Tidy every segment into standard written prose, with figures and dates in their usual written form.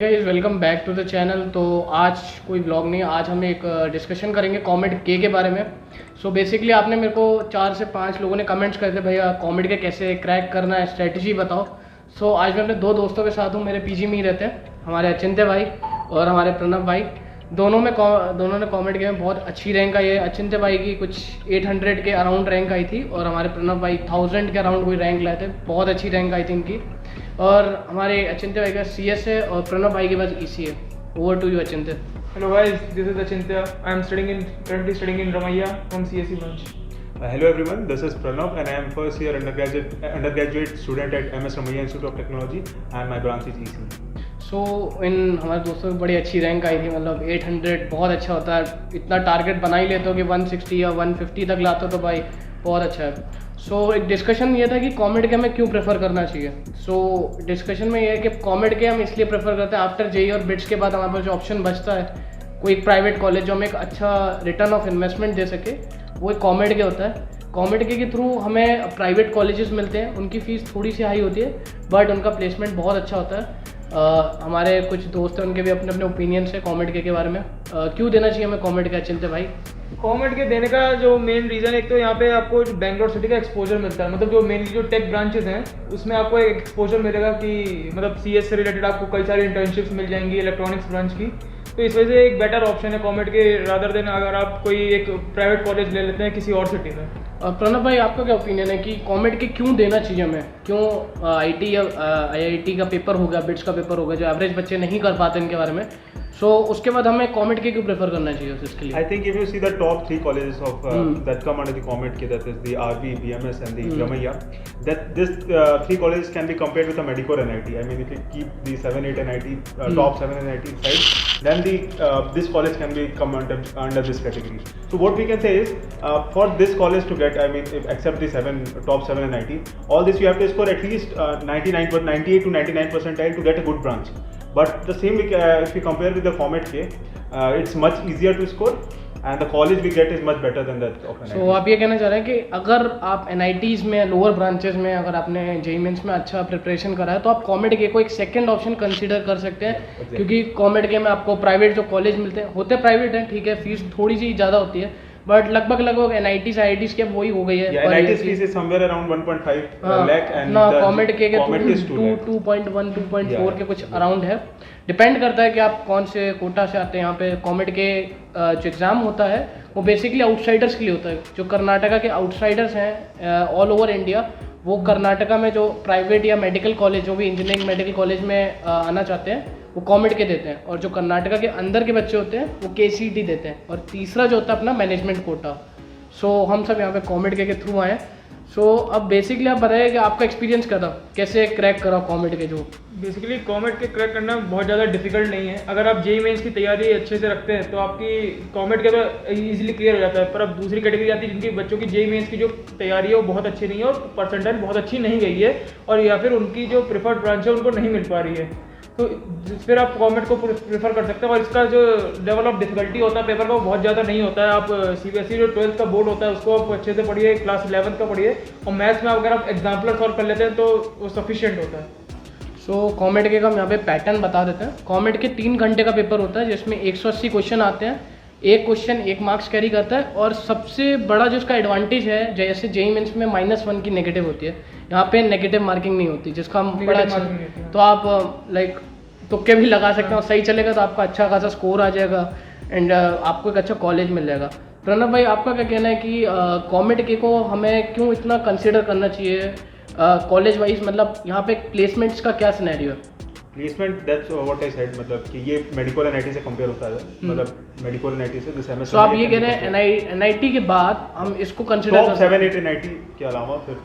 Guys welcome back to the channel. तो आज कोई ब्लॉग नहीं, आज हम एक डिस्कशन करेंगे कॉमेड के बारे में। सो बेसिकली आपने मेरे को 4 से 5 लोगों ने कमेंट्स करे थे, भैया कॉमेड के कैसे क्रैक करना है, स्ट्रेटजी बताओ। सो आज मैं अपने 2 दोस्तों के साथ हूँ, मेरे पीजी में ही रहते हैं, हमारे अचिंत्य भाई और हमारे प्रणव भाई। दोनों ने कॉमेड के में बहुत अच्छी रैंक आई है। अचिंत्य भाई की कुछ 800 के अराउंड रैंक आई थी और हमारे प्रणव भाई 1000 के अराउंड कोई रैंक लाए थे। बहुत अच्छी रैंक आई थी इनकी। और हमारे अचिंत्य भाई का CS है और प्रणव भाई के पास EC है। Over to you Achintya. Hello guys, this is Achintya. I am currently studying in Ramaiya from CSE branch. Hello everyone, this is Pranav and I am first year undergraduate student at MS Ramaiya Institute of Technology and my branch is EC. सो इन हमारे दोस्तों की बड़ी अच्छी rank आई थी, मतलब 800 बहुत अच्छा होता है। इतना टारगेट बना ही लेते हो कि 160 या 150 तक लाते हो तो भाई बहुत अच्छा है। सो एक डिस्कशन ये था कि कॉमेड के हमें क्यों प्रेफर करना चाहिए। सो डिस्कशन में ये है कि कॉमेड के हम इसलिए प्रेफर करते हैं, आफ्टर JEE और बिट्स के बाद हमारे पास जो ऑप्शन बचता है कोई एक प्राइवेट कॉलेज जो हमें एक अच्छा रिटर्न ऑफ इन्वेस्टमेंट दे सके, वो एक कॉमेड के होता है। कॉमेड के थ्रू हमें प्राइवेट कॉलेजेस मिलते हैं, उनकी फ़ीस थोड़ी सी हाई होती है बट उनका प्लेसमेंट बहुत अच्छा होता है। हमारे कुछ दोस्त हैं, उनके भी अपने अपने ओपिनियंस है कॉमेड के बारे में। क्यों देना चाहिए हमें कॉमेड के, अचिंत्य भाई? कॉमेड के देने का जो मेन रीज़न, एक तो यहाँ पे आपको बेंगलोर सिटी का एक्सपोजर मिलता है, मतलब जो मेनली जो टेक ब्रांचेस हैं उसमें आपको एक एक्सपोजर मिलेगा कि मतलब CS से रिलेटेड आपको कई सारी इंटर्नशिप्स मिल जाएंगी इलेक्ट्रॉनिक्स ब्रांच की। तो इस वजह से एक बेटर ऑप्शन है कॉमेड के रादर देन अगर आप कोई एक प्राइवेट कॉलेज ले लेते हैं किसी और सिटी में। प्रणव भाई, आपका क्या ओपिनियन है कि कॉमेड के क्यों देना चाहिए हमें? क्यों IT या IIT का पेपर होगा, बिट्स का पेपर होगा, जो एवरेज बच्चे नहीं कर पाते इनके बारे में, सो उसके बाद हमें कॉमेड के क्यों प्रेफर करना चाहिए उसके लिए? I think if you see the top 3 colleges of that come under the COMED, that is the RV, BMS and the Ramaiya, that this 3 colleges can be compared with a Medicore NIT. I mean, if you keep the 7-8 NIT, top 7 NIT side, then this college can be come under this category. So what we can say is, for this college to get, I mean, if except the top 7 NIT, all this you have to score at least 98 to 99 percentile to get a good branch. But the same if you compare with the COMED K, it's much easier to score and the college we get is much better than that of NIT. So आप ये कहना चाह रहे हैं कि अगर आप NITs में, लोअर ब्रांचेस में, अगर आपने JEE मेंस में अच्छा प्रिपरेशन करा है तो आप कॉमेड के को एक सेकंड ऑप्शन कंसीडर कर सकते हैं। Exactly. क्योंकि कॉमेड के में आपको प्राइवेट जो कॉलेज मिलते हैं, होते प्राइवेट हैं, ठीक है, फीस थोड़ी सी ज़्यादा होती है बट लगभग NITs IITs के वही हो गई है। Yeah, NIT's fees is somewhere around 1.5 lakh and ना the कॉमेड के COMED is 2 lakh. 2.1 2.4 के कुछ अराउंड है। डिपेंड करता है कि आप कौन से कोटा से आते हैं। यहाँ पे कॉमेड के जो एग्ज़ाम होता है वो बेसिकली आउटसाइडर्स के लिए होता है। जो कर्नाटका के आउटसाइडर्स हैं ऑल ओवर इंडिया, वो कर्नाटका में जो प्राइवेट या मेडिकल कॉलेज, जो भी इंजीनियरिंग मेडिकल कॉलेज में आना चाहते हैं, वो कॉमेड के देते हैं। और जो कर्नाटका के अंदर के बच्चे होते हैं वो KCET देते हैं। और तीसरा जो होता है अपना मैनेजमेंट कोटा। सो हम सब यहाँ पे कॉमेड के थ्रू आए हैं। सो अब बेसिकली आप बताइए कि आपका एक्सपीरियंस क्या था, कैसे क्रैक करा कॉमेड के? जो बेसिकली कॉमेड के क्रैक करना बहुत ज़्यादा डिफिकल्ट नहीं है। अगर आप JEE मेंस की तैयारी अच्छे से रखते हैं तो आपकी कॉमेड के तो इजीली क्लियर हो जाता है। पर अब दूसरी कैटेगरी आती है जिनकी बच्चों की JEE मेंस की जो तैयारी है वो बहुत अच्छी नहीं है और परसेंटाइल बहुत अच्छी नहीं गई है, और या फिर उनकी जो प्रेफर्ड ब्रांच है उनको नहीं मिल पा रही है, तो फिर आप कॉमेड को प्रेफर कर सकते हैं। और इसका जो लेवल ऑफ डिफिकल्टी होता है पेपर का वो बहुत ज़्यादा नहीं होता है। आप CBSE जो 12th का बोर्ड होता है उसको आप अच्छे से पढ़िए, क्लास 11th का पढ़िए, और मैथ्स में अगर आप एग्जाम्पलर सॉल्व कर लेते हैं तो वो सफिशिएंट होता है। सो कॉमेड के हम यहाँ पे पैटर्न बता देते हैं। कॉमेड के 3 घंटे का पेपर होता है जिसमें 180 क्वेश्चन आते हैं। एक क्वेश्चन 1 मार्क्स कैरी करता है। और सबसे बड़ा जो इसका एडवांटेज है, जैसे JEE मेंस में -1 की नेगेटिव होती है, यहाँ पे नेगेटिव मार्किंग नहीं होती, जिसका हम बड़ा अच्छा, तो आप लाइक तुक्के भी लगा सकते हैं और सही चलेगा तो आपका अच्छा खासा स्कोर आ जाएगा एंड आपको एक अच्छा कॉलेज मिल जाएगा। प्रणव भाई, आपका क्या कहना है कि कॉमेड के को हमें क्यों इतना कंसिडर करना चाहिए कॉलेज वाइज? मतलब यहाँ पे प्लेसमेंट्स का क्या सिनेरियो है? Placement, that's what I said, मतलब कि ये मेडिकोर NIT से कंपेयर होता है, मतलब मेडिकोर NIT से दिस MS। तो आप ये कह रहे हैं NIT के बाद हम इसको कंसिडर टॉप 7-8 NIT के अलावा फिर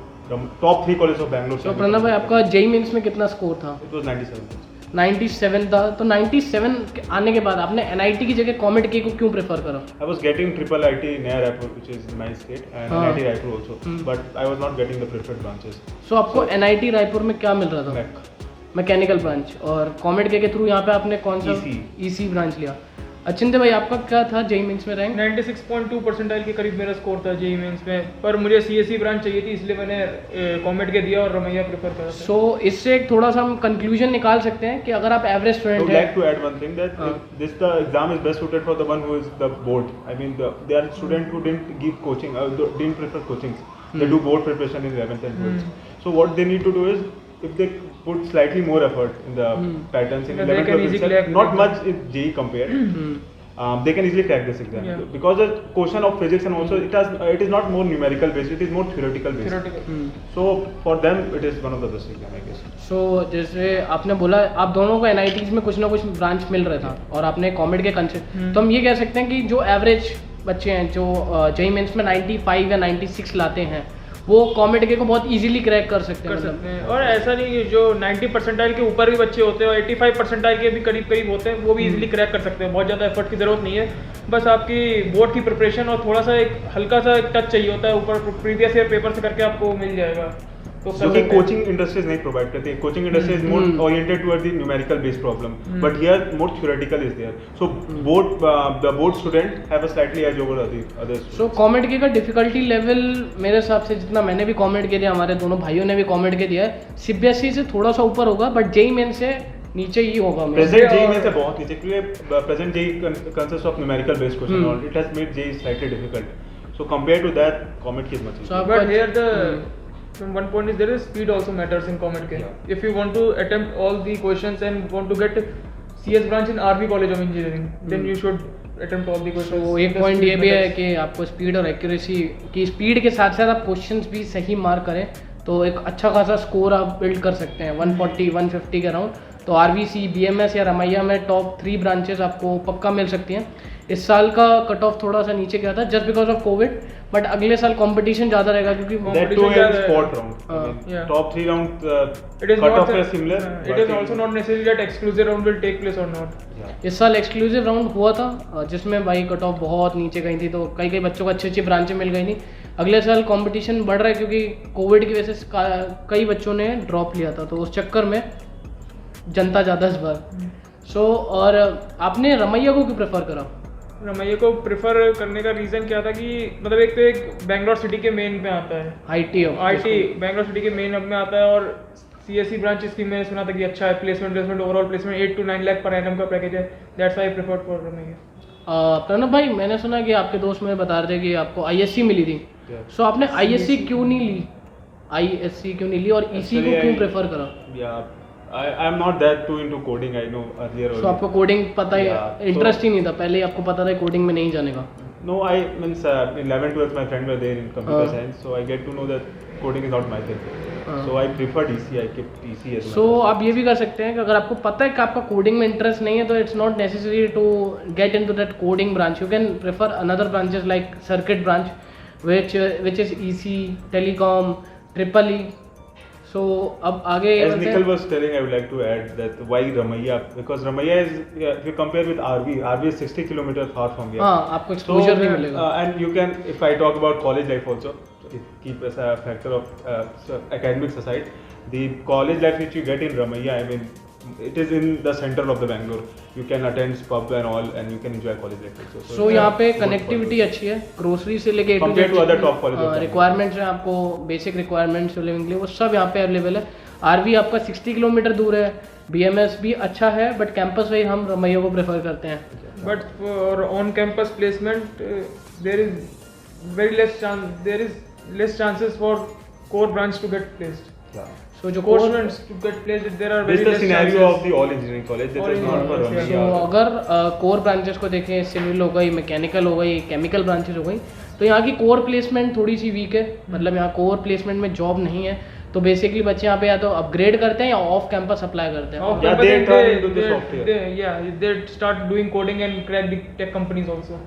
टॉप 3 कॉलेज ऑफ बैंगलोर। तो प्रणव भाई, आपका JEE मेंस में कितना स्कोर था? It was 97। 97 था। तो 97 आने के बाद आपने NIT की जगह कॉमेड के को क्यों प्रेफर करा? I was getting triple IT Naya Raipur, which is in my state, and NIT Raipur also, but I was not getting the preferred branches. So आपको NIT रायपुर में क्या मिल रहा था? Mechanical branch. और कॉमेड के थ्रू यहाँ पे आपने कौन सा? EC ब्रांच लिया। अचिंत्य भाई आपका क्या था जेई मेंस में रैंक? 96.2 परसेंटाइल के करीब मेरा स्कोर था जेई मेंस में, पर मुझे सीएसई ब्रांच चाहिए थी, इसलिए मैंने कॉमेट के दिया और रमैया प्रेफर करा था। सो इससे एक थोड़ा सा हम कंक्लूजन निकाल सकते हैं कि अगर आप एवरेज I स्टूडेंट would हैं, like to add one thing that this the exam is best suited for the one who is the board. I mean, there are students who didn't give coaching, didn't prefer coachings. They do board preparation in 11th and 12th. So what they need to do is, if they put slightly more effort in the patterns in Yeah, they 11th can 12th easily itself, crack not the much is JEE compared. They can easily crack this exam because the question of physics and also it is not more numerical based, it is more theoretical based. Theoretical. So for them it is one of the best exam, I guess. सो जैसे आपने बोला आप दोनों को NITs में कुछ ना कुछ ब्रांच मिल रहा था और आपने कॉमेट के कंसेप्ट, तो हम ये कह सकते हैं कि जो एवरेज बच्चे हैं जो जेई मेंस में 95 या 96 लाते हैं वो कॉमेट के को बहुत इजीली क्रैक कर सकते हैं। कर सकते हैं, और ऐसा नहीं कि जो 90 परसेंटाइल के ऊपर भी बच्चे होते हैं और 85 परसेंटाइल के भी करीब करीब होते हैं, वो भी इजीली क्रैक कर सकते हैं। बहुत ज़्यादा एफर्ट की ज़रूरत नहीं है, बस आपकी बोर्ड की प्रिपरेशन और थोड़ा सा एक हल्का सा एक टच चाहिए होता है ऊपर, प्रीवियस ईयर पेपर से करके आपको मिल जाएगा। तो जो कि कोचिंग इंडस्ट्रीज नहीं प्रोवाइड करती है, coaching industry is more oriented toward the numerical based problem, but here more theoretical is there, so the board student have a slightly edge over others. So COMEDK का difficulty level मेरे हिसाब से, जितना मैंने भी comet के दिया, हमारे दोनों भाइयों ने भी कॉमेट के दिया है, सीबीएसई से थोड़ा सा ऊपर होगा, बट जेई मेन से नीचे ही होगा। प्रेजेंट जेई में से बहुत नीचे, क्योंकि present JEE consist of numerical based question और it has made JEE slightly difficult, so compare to that comet की is much So, But here the from one point is there is speed also matters in Comet K. If you want to attempt all the questions and want to get CS branch in RV College of Engineering, then you should attempt all the questions. तो एक The point speed ये भी है matters. कि आपको speed और accuracy की, speed के साथ साथ आप क्वेश्चंस भी सही मार्क करें तो एक अच्छा खासा स्कोर आप बिल्ड कर सकते हैं 140 150 के अराउंड। तो आरवीसी, बीएमएस या रमैया में टॉप 3 ब्रांचेस आपको पक्का मिल सकती हैं। इस साल का कट ऑफ थोड़ा सा नीचे गया था just because of Covid, but अगले साल कंपटीशन ज़्यादा रहेगा क्योंकि That too competition is ज़्यादा है। fourth round. I mean, Yeah. top 3 round It is cut not off is similar. It is also not necessary that exclusive round will take place or not. Yeah. इस साल exclusive round हुआ था जिसमें भाई cut off बहुत नीचे गई थी, तो कई कई बच्चों को अच्छी अच्छी ब्रांचें मिल गई थी। अगले साल कंपटीशन बढ़ रहा है क्योंकि कोविड की वजह से कई बच्चों ने ड्रॉप लिया था, तो उस चक्कर में जनता ज़्यादा इस बार। सो और आपने रमैया को क्यों प्रेफर करा? रमैया को प्रेफर करने का रीज़न क्या था कि मतलब एक तो एक बेंगलोर सिटी के मेन में आता है, आईटी बेंगलोर सिटी के मेन हब में आता है, और सीएसई ब्रांच इसकी मैंने सुना था कि अच्छा है, placement overall placement 8 to 9 lakh per annum का पैकेज है, that's why I preferred for Ramaiah. Pranab भाई, मैंने सुना कि आपके दोस्त मुझे बता रहे थे कि आपको आईएससी मिली थी, सो आपने आईएससी क्यों नहीं ली? आईएससी क्यों नहीं ली और ईसी को क्यों प्रेफर करा? Yeah, I am not that too into coding. I know earlier. सो आपको कोडिंग पता ही, Yeah, इंटरेस्ट ही नहीं था पहले ही, आपको पता था कोडिंग में नहीं जाने का? No, I means in 11th 12th my friend were there in computer science, so I get to know that coding is not my thing. So I preferred EC. I kept EC as so well. आप ये भी कर सकते हैं कि अगर आपको पता है कि आपका कोडिंग में इंटरेस्ट नहीं है, तो it's not necessary to get into that coding branch. You can prefer another branches like circuit branch which is EC, telecom, triple E. So अब आगे As Nikhil was telling, I would like to add that why Ramaiya, because Ramaiya is, if you compare with RV is 60 kilometers far from here. हाँ, आपको exposure नहीं मिलेगा। And you can, if I talk about college life also, keep as a factor of academics aside, the college life which you get in Ramaiya, I mean, it is in the center of the Bangalore. You can attend pub and all, and you can enjoy college life also. सो यहाँ पे connectivity अच्छी है, grocery से लेके Compared to other top colleges. Requirements हैं आपको, basic requirements living के लिए वो सब यहाँ पे अवेलेबल है। आरवी आपका 60 किलोमीटर दूर है, बीएमएस भी अच्छा है, बट कैंपस वाइज हम रमैया को प्रेफर करते हैं। But for on-campus placement, there is less chances for core branch to get placed. Yeah. सो जो Core course branch to get placed, there are This very is the less scenario chances. of the all engineering college. That All is not for engineering, तो Ramaiya. अगर core branches को देखें, civil हो गई, mechanical हो गई, chemical branches हो गई, तो यहाँ की कोर प्लेसमेंट थोड़ी सी वीक है। मतलब यहाँ कोर प्लेसमेंट में जॉब नहीं है, तो बेसिकली बच्चे यहाँ पे या तो अपग्रेड करते हैं या ऑफ कैंपस अप्लाई करते हैं। Off Yeah, campus, they and turn into the software. they start doing coding and crack the tech companies also.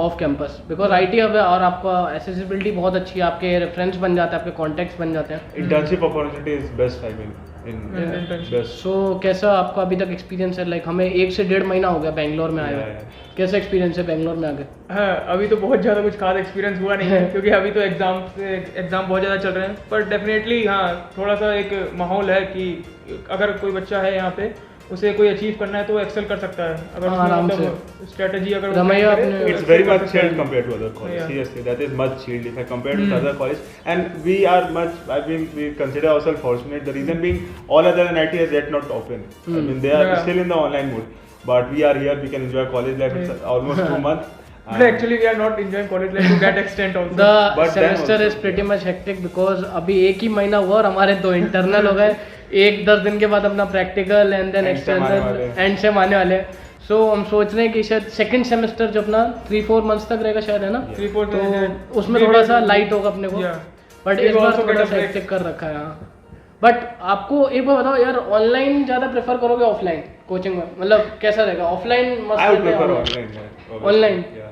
Off campus because IT hub है और आपका एसेसिबिलिटी बहुत अच्छी है, आपके रेफरेंस बन जाते हैं, आपके कॉन्टैक्ट्स बन जाते हैं। Internship opportunity is best. I mean, in internship. best. सो कैसा आपका अभी तक एक्सपीरियंस है? लाइक हमें 1 से 1.5 महीना हो गया बेंगलोर में आए हुए। Yeah. कैसा एक्सपीरियंस है बेंगलोर में आके? हाँ, अभी तो बहुत ज़्यादा कुछ खास एक्सपीरियंस हुआ नहीं है क्योंकि अभी तो एग्ज़ाम बहुत ज़्यादा चल रहे हैं, पर डेफिनेटली हाँ, थोड़ा सा एक माहौल है कि अगर कोई बच्चा है यहाँ पे उसे कोई अचीव करना है तो वो एक्सेल कर सकता है अगर हाँ, आराम उसमें मतलब स्ट्रेटजी अगर वो रमैया करे, अपने- तो It's exceed very कर much सकता है। chilled compared to other colleges. Yeah. Seriously, that is much chilled if I compare with other college. And we are much. I mean, we consider ourselves fortunate. The reason being, all other NIT has yet not open. I mean, they are Yeah. still in the online mode. But we are here. We can enjoy college life. It's almost 2 months. But actually we are not enjoying college life to that extent also. The But then semester also, is pretty much hectic because अभी एक ही महीना हुआ और हमारे 2 internal हो गए, एक 10 दिन के बाद अपना practical and then End sem आने वाले एक्सटर्नल हैं। एंड सेम आने वाले हैं। सो हम सोच रहे हैं कि शायद सेकंड सेमेस्टर जो अपना 3-4 मंथ्स तक रहेगा शायद, है ना? 3-4 तो उसमें थोड़ा सा लाइट होगा अपने को, Yeah. बट We इस बार also थोड़ा get a सा break. हेक्टिक कर रखा है। हाँ, बट आपको एक बार बताओ यार, ऑनलाइन ज़्यादा प्रेफर करोगे ऑफलाइन कोचिंग में? मतलब कैसा रहेगा? ऑफलाइन मस्त I would रहता है prefer online? online. Obviously. Online? Yeah.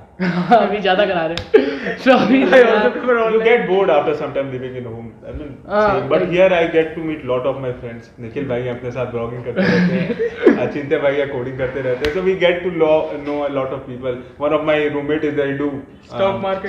अभी ज़्यादा करा रहे हैं। So अभी I also prefer You online. get bored after some time living in home. I mean, but like- here I get to meet lot of my friends. Nikhil भाई अपने साथ blogging करते रहते हैं, अचिंत्य भाई कोडिंग करते रहते हैं. So we get to know a lot of people. One of my roommate is there. He do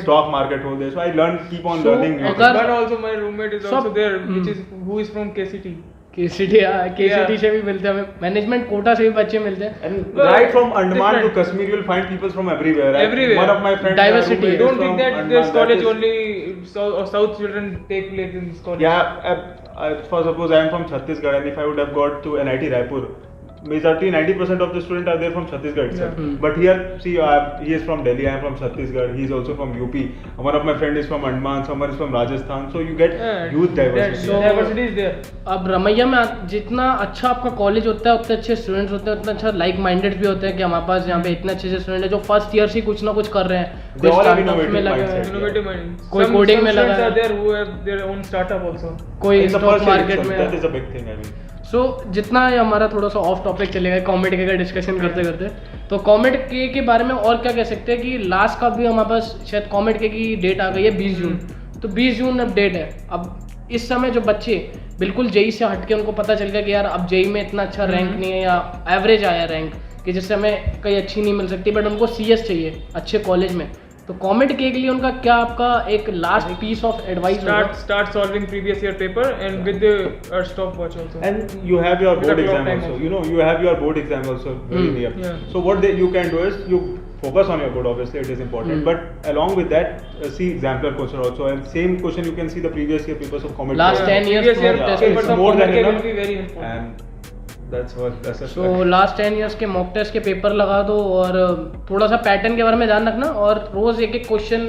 stock market whole day. So I keep on So, learning. new अगर- things. One also my roommate is So- also there, which is who is from KCT. KCT से भी मिलते हैं हमें, management quota से भी बच्चे मिलते हैं। And Well, right from Andaman to different. Kashmir, you'll find people from everywhere. Everywhere. One of my friends. Diversity. roommate is Don't think from that Andaman. this college That is- only South children take place in this college. Yeah, for suppose I am from Chhattisgarh and if I would have got to NIT Raipur, majority 90% of the students are there from Chhattisgarh itself. Yeah. But here, see, he is from Delhi, I am from Chhattisgarh, he is also from UP. One of my friend is from Andaman, someone is from Rajasthan. So you get huge diversity. So- Diversity is there. अब रमैया में जितना अच्छा आपका college होता है उतने अच्छे students होते हैं, उतना अच्छा लाइक माइंडेड भी होते हैं कि हमारे पास यहाँ पे इतने अच्छे अच्छे स्टूडेंट हैं जो फर्स्ट ईयर से कुछ ना कुछ कर रहे हैं, They कोई all have स्टार्टअप innovative में लगे हैं, mindset. Innovative mind. कोई coding में students लगा are है। there who have their own startup also. कोई In the stock first year market itself, में। that is a big thing, I mean. सो जितना ये हमारा थोड़ा सा ऑफ टॉपिक चलेगा कॉमेडी का डिस्कशन करते करते, तो कॉमेड के बारे में और क्या कह सकते हैं कि लास्ट का भी हमारे पास शायद कॉमेड के की डेट आ गई है 20 जून। तो 20 जून अब डेट है। अब इस समय जो बच्चे बिल्कुल जेई से हट के उनको पता चल गया कि यार अब जेई में इतना अच्छा रैंक नहीं है या एवरेज आया रैंक कि जिससे हमें कहीं अच्छी नहीं मिल सकती, बट उनको सीएस चाहिए अच्छे कॉलेज में, तो कॉमेड के लिए उनका क्या आपका एक last piece of advice Start solving previous year paper and with the stopwatch also. And you have your With board a clock exam time also. also. You know, you have your board exam also very near. Yeah. So what you can do is you focus on your board. Obviously, it is important. But along with that, see exemplar question also. And same question you can see the previous year papers of comedy. Last 10 years previous year mock test papers it's of more than comedy will enough. be very important. And that's a so last 10 years के mock test के paper लगा दो और थोड़ा सा pattern के बारे में ध्यान रखना और रोज एक एक क्वेश्चन,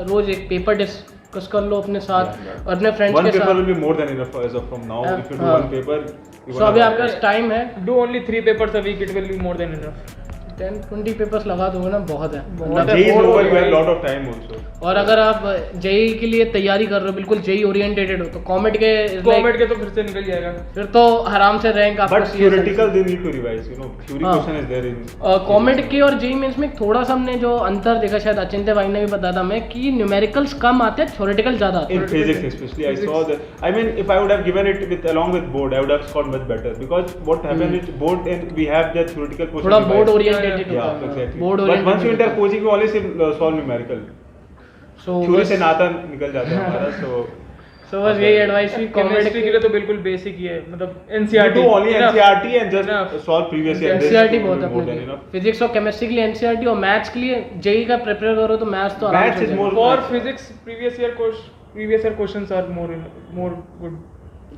रोज एक पेपर डिस्कस कर लो अपने साथ और अपने फ्रेंड्स one के paper साथ। will be more than enough as of from now. If you do हाँ। one paper, you सो अभी wanna- आपका टाइम है, Do only 3 papers a week, it will be more than enough. 10-20 papers लगा दोगे ना, बहुत है। बहुत है। J is More over, you have भाई। lot of time also. और अगर आप जेई के लिए तैयारी कर रहे हो, बिल्कुल जेई ओरिएंटेड हो, तो कॉमेड के is like- Comment के तो फिर से निकल जाएगा. फिर तो आराम से रैंक आपको But theoretical they need to revise. You know, theory हाँ। question is there in. कॉमेड के और जेई मेंस में थोड़ा सा हमने जो अंतर देखा, शायद अचिंत्य भाई ने भी बताया था हमें कि न्यूमेरिकल्स कम आते हैं, थ्योरेटिकल ज्यादा आते In हैं। physics especially, I saw that. I mean, if I would have given it along with board, I would have scored much better because what happened is board and we have the theoretical portion. थोड़ा board revised. Oriented Yeah, होता है, exactly. Board But once you enter oriented. coaching, you only solve numerical. So Theory से नाता निकल जाता है हमारा. So बस यही एडवाइस थी कॉमेड Chemistry के लिए तो बिल्कुल basic ही है. मतलब NCERT. you do only enough. NCERT and just Enough. solve previous year. This NCERT will बहुत be है more अपने than लिए, enough. फिजिक्स और केमिस्ट्री के लिए एनसीईआरटी और मैथ्स के लिए जेई का प्रिपेयर करो तो मैथ्स तो आराम Maths से is हो more- जाएगा। For physics, previous year questions are more good.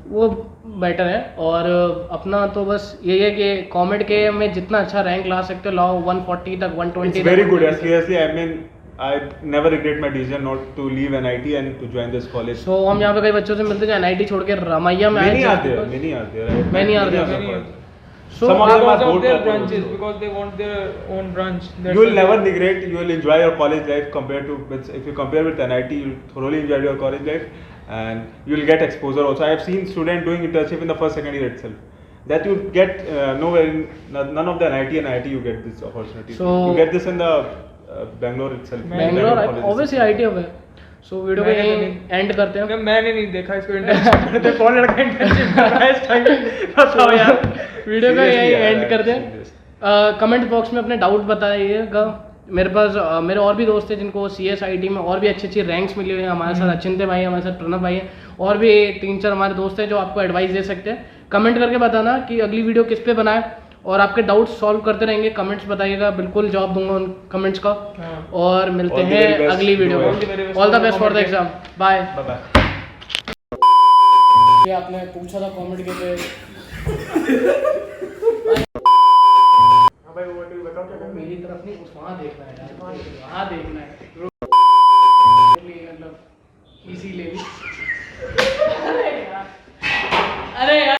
वो बेटर है। और अपना तो बस यही है कि कॉमेड के में जितना अच्छा रैंक ला सकते हो लाओ, 140 तक 120 It's very good. Seriously, I mean, I never regret my decision not to leave NIT and to join this college. सो हम यहाँ पे कई बच्चों से मिलते हैं जो एनआईटी छोड़ के रमैया में Many आए are there. हैं। Many are there. I- Many are there. of Many them. are- So Some of them are Because of board their toppers branches, also. because they want their own branch. That's You will why never they- regret. You will enjoy your college life compared to if you compare with NIT, you will thoroughly enjoy your college life, and you will get exposure also. I have seen students doing internship in the first second year itself. That you get nowhere in none of the NIT and IIT you get this opportunity. So- you get this in the Bangalore itself. Bangalore colleges obviously itself. IT hub है। So video को मैंने तो यहीं नहीं- and करते हैं। मैंने नहीं देखा इसको इंटर्नशिप करते कौन लड़का इंटर्नशिप कर रहा है इस टाइम बताओ यार। वीडियो को Seriously, यहीं यार, एंड I've करते seen हैं। this. कमेंट बॉक्स में अपने डाउट बताइएगा। मेरे पास मेरे और भी दोस्त हैं जिनको CSIT में और भी अच्छी अच्छी रैंक्स मिली हुई हैं। हमारे साथ अचिंत्य भाई, हमारे साथ प्रणव भाई हैं, और भी 3-4 हमारे दोस्त हैं जो आपको एडवाइस दे सकते हैं। कमेंट करके बताना कि अगली वीडियो किस पे बनाए, और आपके डाउट्स सॉल्व करते रहेंगे, कमेंट्स बताइएगा, बिल्कुल जवाब दूंगा उन कमेंट्स का। हाँ। और मिलते All the हैं very best. अगली वीडियो All में। the very best all the for the best for the comment. Exam. Bye. Bye bye. ये आपने पूछा था कमेंट के पे। हाँ भाई वो बताओ क्या करना है? मेरी तरफ नहीं, उस वहाँ देखना है यार, वहाँ देखना है। मतलब इजी ले ली। अरे यार, अरे यार।